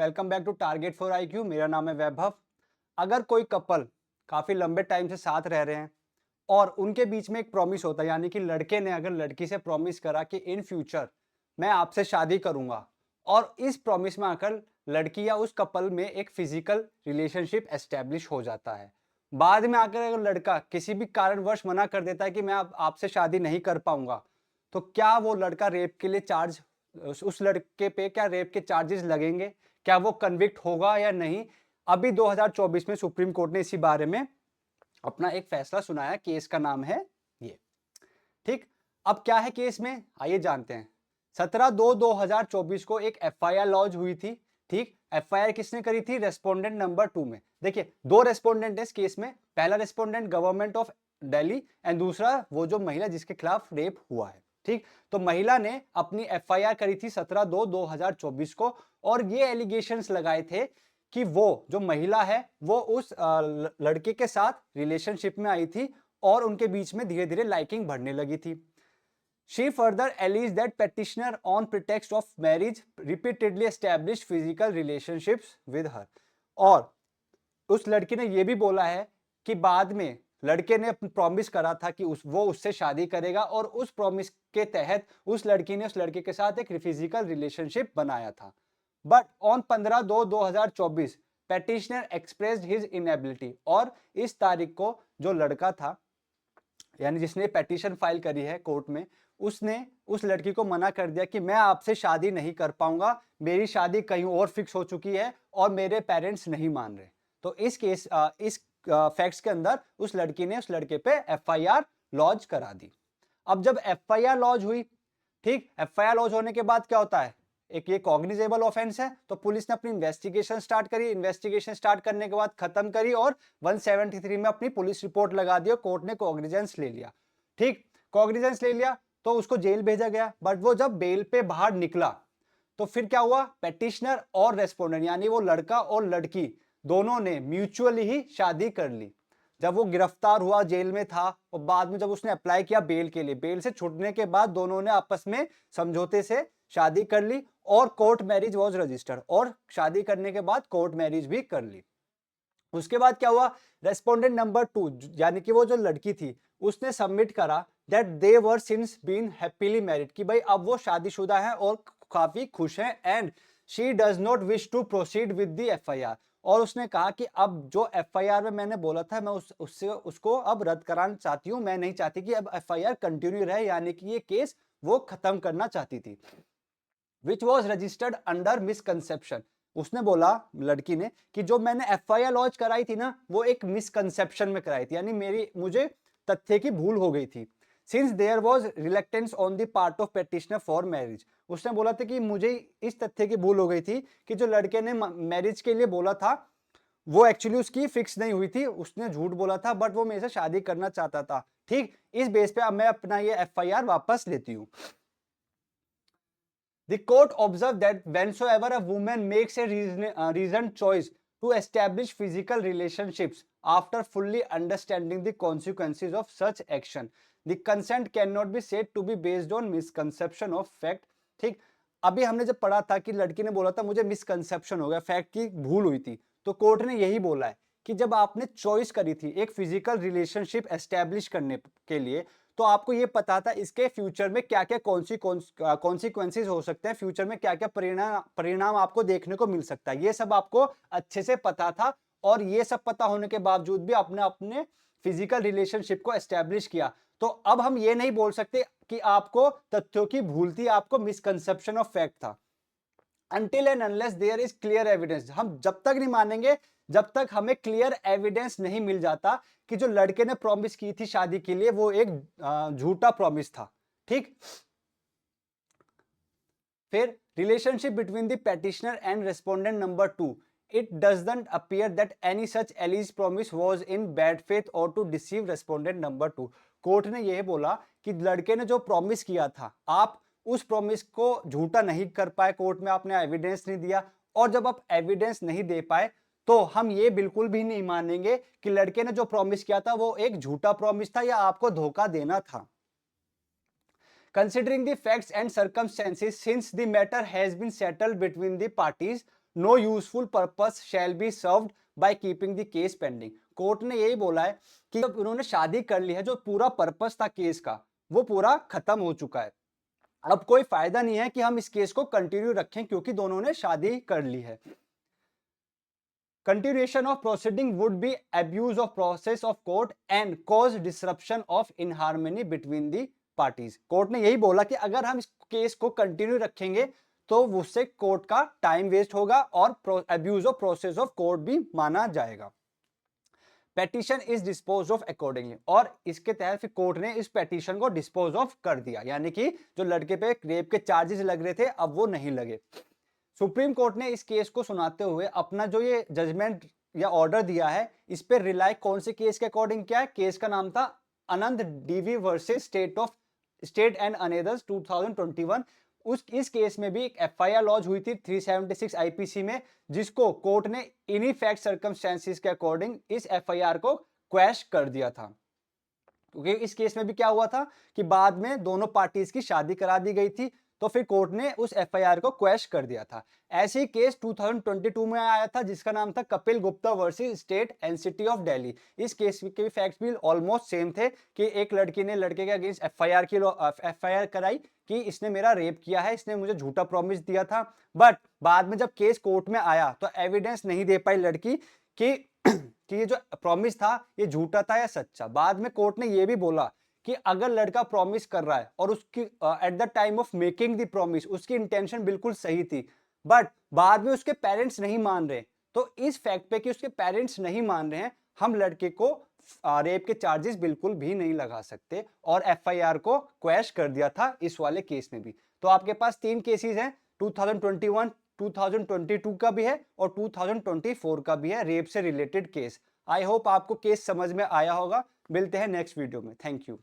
Welcome back to target for IQ. मेरा नाम है वैभव। अगर कोई कपल काफी लंबे टाइम से साथ रह रहे हैं और उनके बीच में एक प्रॉमिस होता है, यानी कि लड़के ने अगर लड़की से प्रॉमिस करा कि इन फ्यूचर मैं आपसे शादी करूंगा, और इस प्रॉमिस में आकर लड़की या उस कपल में एक फिजिकल रिलेशनशिप एस्टेब्लिश हो जाता है। बाद में आकर अगर लड़का किसी भी कारणवश मना कर देता है कि मैं आपसे शादी नहीं कर पाऊंगा, तो क्या वो लड़का रेप के लिए चार्ज उस लड़के पे क्या रेप के चार्जेस लगेंगे? क्या वो कन्विक्ट होगा या नहीं? अभी 2024 में सुप्रीम कोर्ट ने इसी बारे में अपना एक फैसला सुनाया। केस का नाम है ये। ठीक। अब क्या है केस में, आइए जानते हैं। 17/2/2024 को एक एफआईआर लॉन्च हुई थी। ठीक। एफआईआर किसने करी थी? रेस्पोंडेंट नंबर 2 में। देखिए, दो रेस्पोंडेंट है इस केस में। पहला respondent government of Delhi and दूसरा वो जो महिला जिसके खिलाफ रेप हुआ है। ठीक। तो महिला ने अपनी एफआईआर करी थी 17/2/2024 को, और ये एलिगेशंस लगाए थे कि वो जो महिला है वो उस लड़के के साथ रिलेशनशिप में आई थी और उनके बीच में धीरे धीरे लाइकिंग बढ़ने लगी थी। She further alleged that petitioner on pretext of marriage repeatedly established physical relationships with her। और उस लड़की ने यह भी बोला है कि बाद में लड़के ने प्रॉमिस करा था कि वो उससे शादी करेगा, और उस प्रॉमिस के तहत उस लड़की ने उस लड़के के साथ एक फिजिकल रिलेशनशिप बनाया था। But on 15/2/2024 petitioner expressed his inability, और इस तारीख को जो लड़का था यानी जिसने पेटिशन फाइल करी है कोर्ट में, उसने उस लड़की को मना कर दिया कि मैं आपसे शादी नहीं कर पाऊंगा, मेरी शादी कहीं और फिक्स हो चुकी है और मेरे पेरेंट्स नहीं मान रहे। तो इस फैक्ट्स के अंदर उस लड़की ने उस लड़के पे एफआईआर लॉन्च करा दी। अब जब एफआईआर लॉन्च हुई, ठीक, एफआईआर लॉन्च होने के बाद क्या होता है, एक ये कॉग्निजेबल ऑफेंस है, तो पुलिस ने अपनी इन्वेस्टिगेशन स्टार्ट करी। इन्वेस्टिगेशन स्टार्ट करने के बाद खत्म करी और 173 में अपनी पुलिस रिपोर्ट लगा दी और कोर्ट ने कॉग्निजेंस ले लिया। ठीक, कॉग्निजेंस ले लिया तो उसको जेल भेजा गया। बट वो जब बेल पे बाहर निकला तो फिर क्या हुआ, पेटिशनर और रेस्पोंडेंट यानी वो लड़का और लड़की दोनों ने म्यूचुअली ही शादी कर ली। जब वो गिरफ्तार हुआ, जेल में था, और बाद में जब उसने अप्लाई किया बेल के लिए, बेल से छूटने के बाद दोनों ने आपस में समझौते से शादी कर ली और कोर्ट मैरिज वाज रजिस्टर्ड, और शादी करने के बाद कोर्ट मैरिज भी कर ली। उसके बाद क्या हुआ, रेस्पोंडेंट नंबर 2 यानी कि वो जो लड़की थी उसने सबमिट करा that they were since been happily married, कि भाई अब वो शादीशुदा है और काफी खुश हैं, and she does not wish to proceed with the FIR. और उसने कहा कि अब जो एफआईआर में मैंने बोला था मैं उसको अब रद्द कराना चाहती हूँ, मैं नहीं चाहती कि अब एफआईआर कंटिन्यू रहे, यानी कि ये केस वो खत्म करना चाहती थी, which was registered under misconception. उसने बोला, लड़की ने, कि जो मैंने एफआईआर लॉन्च कराई थी ना वो एक मिसकंसेप्शन में कराई थी, यानी मुझे तथ्य की भूल हो गई थी। Since there was reluctance on the part of petitioner for marriage, उसने बोला था कि मुझे इस तथ्य की भूल हो गई थी कि जो लड़के ने मैरिज के लिए बोला था वो एक्चुअली उसकी फिक्स नहीं हुई थी, उसने झूठ बोला था, बट वो मेरे से शादी करना चाहता था। ठीक, इस बेस पे अब मैं अपना ये एफआईआर वापस लेती हूँ। The court observed that whensoever a woman makes a reasoned choice to establish physical relationships after fully understanding the consequences of such action, the consent cannot be said to be based on misconception of fact। ठीक, अभी हमने जब पढ़ा था कि लड़की ने बोला था मुझे मिसकंसेप्शन हो गया, फैक्ट की भूल हुई थी, तो कोर्ट ने यही बोला है कि जब आपने चॉइस करी थी एक फिजिकल रिलेशनशिप एस्टेब्लिश करने के लिए, तो आपको ये पता था इसके फ्यूचर में क्या क्या कॉन्सिक्वेंसेस हो सकते हैं, फ्यूचर में क्या क्या परिणाम आपको देखने को मिल सकता है, ये सब आपको अच्छे से पता था। और ये सब पता होने के बावजूद भी आपने अपने फिजिकल रिलेशनशिप को एस्टेब्लिश किया। तो अब हम ये नहीं बोल सकते कि आपको तथ्यों की भूल थी, आपको मिसकंसेप्शन ऑफ फैक्ट था। Until and unless there is clear evidence, हम जब तक नहीं मानेंगे जब तक हमें क्लियर एविडेंस नहीं मिल जाता कि जो लड़के ने प्रॉमिस की थी शादी के लिए वो एक झूठा प्रॉमिस था। ठीक, फिर relationship between the petitioner and respondent number 2, it doesn't appear that any such alleged promise was in bad faith or to deceive respondent number 2। Court ने यह बोला कि लड़के ने जो प्रॉमिस किया था आप उस प्रॉमिस को झूठा नहीं कर पाए, कोर्ट में आपने एविडेंस नहीं दिया, और जब आप एविडेंस नहीं दे पाए तो हम ये बिल्कुल भी नहीं मानेंगे कि लड़के ने जो प्रॉमिस किया था वो एक झूठा प्रॉमिस था या आपको धोखा देना था। Considering the facts and circumstances, since the matter has been settled between the parties, no useful purpose shall be served by keeping the case pending. Court ने यही बोला है कि जब उन्होंने शादी कर ली है, जो पूरा पर्पस था केस का वो पूरा खत्म हो चुका है। अब कोई फायदा नहीं है कि हम इस केस को कंटिन्यू रखें क्योंकि दोनों ने शादी कर ली है। Continuation of proceeding would be abuse of process of court and cause disruption of inharmony between the parties। Court ने यही बोला कि अगर हम इस केस को कंटिन्यू रखेंगे तो उससे कोर्ट का टाइम वेस्ट होगा और abuse of process of court भी माना जाएगा। Petition is dispose of accordingly, और इसके तहत फिर कोर्ट ने इस पेटिशन को डिस्पोज ऑफ कर दिया, यानी कि जो लड़के पे रेप के चार्जेस लग रहे थे अब वो नहीं लगे। सुप्रीम कोर्ट ने इस केस को सुनाते हुए अपना जो ये जजमेंट या ऑर्डर दिया है इस पे रिलाई कौन से केस के अकॉर्डिंग किया है? केस का नाम था Anand DV versus state and others 2021। इस केस में भी एक एफआईआर लॉन्च हुई थी 376 आईपीसी में, जिसको कोर्ट ने इन्हीं फैक्ट सर्कमस्टेंसेस के अकॉर्डिंग इस एफआईआर को क्वैश कर दिया था। क्योंकि इस केस में भी क्या हुआ था कि बाद में दोनों पार्टीज की शादी करा दी गई थी, तो फिर कोर्ट ने उस एफआईआर को क्वैश कर दिया था। ऐसे ही केस 2022 में आया था जिसका नाम था Kapil Gupta versus state and city of Delhi. इस केस के फैक्ट्स भी ऑलमोस्ट सेम थे कि एक लड़की ने लड़के के अगेंस्ट एफआईआर कराई कि इसने मेरा रेप किया है, इसने मुझे झूठा प्रॉमिस दिया था। बट बाद में जब केस कोर्ट में आया तो एविडेंस नहीं दे पाई लड़की कि कि ये जो प्रॉमिस था ये झूठा था या सच्चा। बाद में कोर्ट ने ये भी बोला कि अगर लड़का प्रॉमिस कर रहा है और उसकी at the time of making the promise उसकी इंटेंशन बिल्कुल सही थी, बट बाद में उसके पेरेंट्स नहीं मान रहे, तो इस फैक्ट पे कि उसके पेरेंट्स नहीं मान रहे हैं हम लड़के को रेप के चार्जेस बिल्कुल भी नहीं लगा सकते, और एफआईआर को क्वैश कर दिया था इस वाले केस में भी। तो आपके पास 3 केसेस हैं, 2021, 2022 का भी है और 2024 का भी है, रेप से रिलेटेड केस। आई होप आपको केस समझ में आया होगा। मिलते हैं नेक्स्ट वीडियो में। Thank you.